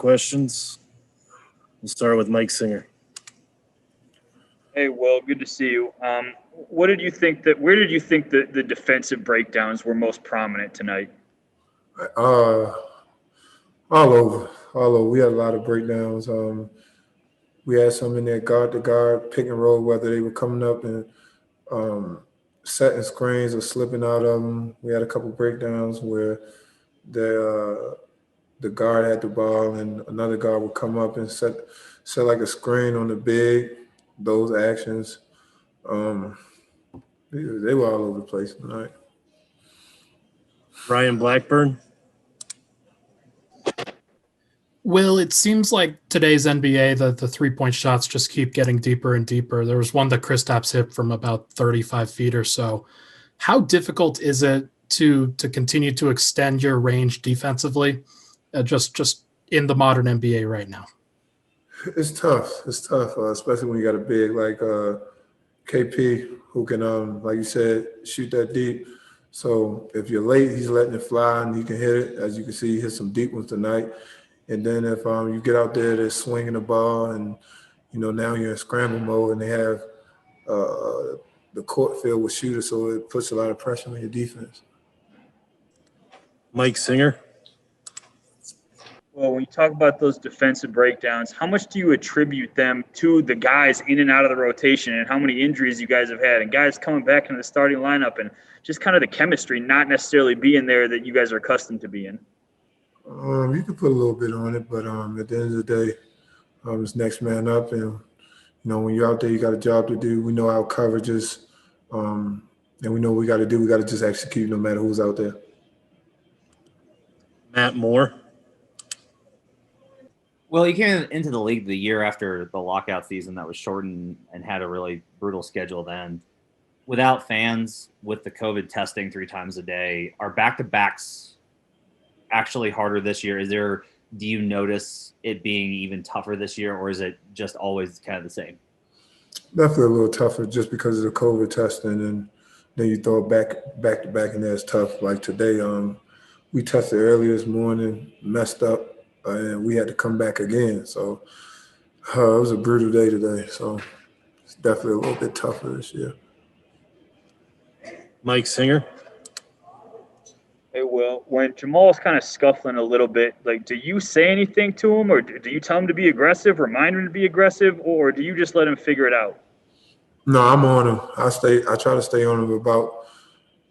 questions. We'll start with Mike Singer. Hey, Will, good to see you. Where did you think the defensive breakdowns were most prominent tonight? All over. We had a lot of breakdowns. We had some in there guard to guard, pick and roll, whether they were coming up and setting screens or slipping out of them. We had a couple breakdowns where the guard had the ball and another guard would come up and set like a screen on the big. Those actions, they were all over the place tonight. Ryan Blackburn. Will, it seems like today's NBA, the three-point shots just keep getting deeper and deeper. There was one that Kristaps hit from about 35 feet or so. How difficult is it to continue to extend your range defensively, just in the modern NBA right now? It's tough. Especially when you got a big like KP who can, like you said, shoot that deep. So if you're late, he's letting it fly and he can hit it. As you can see, he hit some deep ones tonight. And then if you get out there, they're swinging the ball, and now you're in scramble mode, and they have the court filled with shooters, so it puts a lot of pressure on your defense. Mike Singer. Well, when you talk about those defensive breakdowns, how much do you attribute them to the guys in and out of the rotation, and how many injuries you guys have had, and guys coming back into the starting lineup, and just kind of the chemistry not necessarily being there that you guys are accustomed to being? You can put a little bit on it, but at the end of the day, it's next man up. And, when you're out there, you got a job to do. We know our coverages, and we know what we got to do. We got to just execute no matter who's out there. Matt Moore. Well, you came into the league the year after the lockout season that was shortened and had a really brutal schedule then. Without fans, with the COVID testing 3 times a day, are back-to-backs actually harder this year? Do you notice it being even tougher this year, or is it just always kind of the same? Definitely a little tougher just because of the COVID testing, and then you throw it back to back, and that's tough. Like today, we tested early this morning, messed up, and we had to come back again. So it was a brutal day today. So it's definitely a little bit tougher this year. Mike Singer. Hey, Will, when Jamal's kind of scuffling a little bit, like, do you say anything to him, or do you tell him to be aggressive, remind him to be aggressive, or do you just let him figure it out? No, I'm on him. I try to stay on him about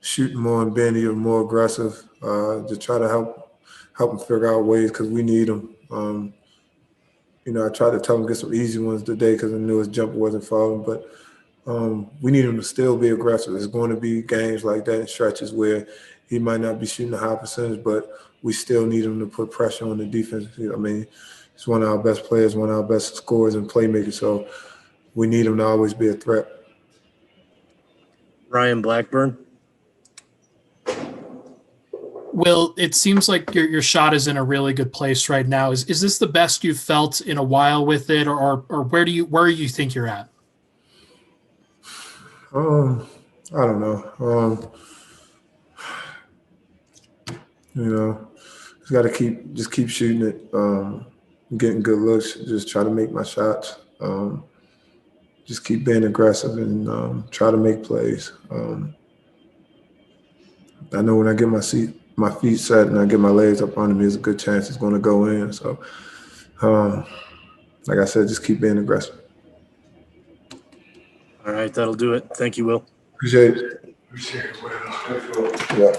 shooting more and being even more aggressive. To try to help him figure out ways because we need him. I tried to tell him to get some easy ones today because I knew his jumper wasn't falling, but we need him to still be aggressive. There's going to be games like that and stretches where he might not be shooting a high percentage, but we still need him to put pressure on the defense. I mean, he's one of our best players, one of our best scorers and playmakers, so we need him to always be a threat. Ryan Blackburn. Will, it seems like your shot is in a really good place right now. Is this the best you've felt in a while with it, or where do you think you're at? I don't know. Just got to keep shooting it, getting good looks, just try to make my shots, just keep being aggressive and try to make plays. I know when I get my feet set and I get my legs up under me, there's a good chance it's going to go in. So, like I said, just keep being aggressive. All right, that'll do it. Thank you, Will. Appreciate it. Yeah.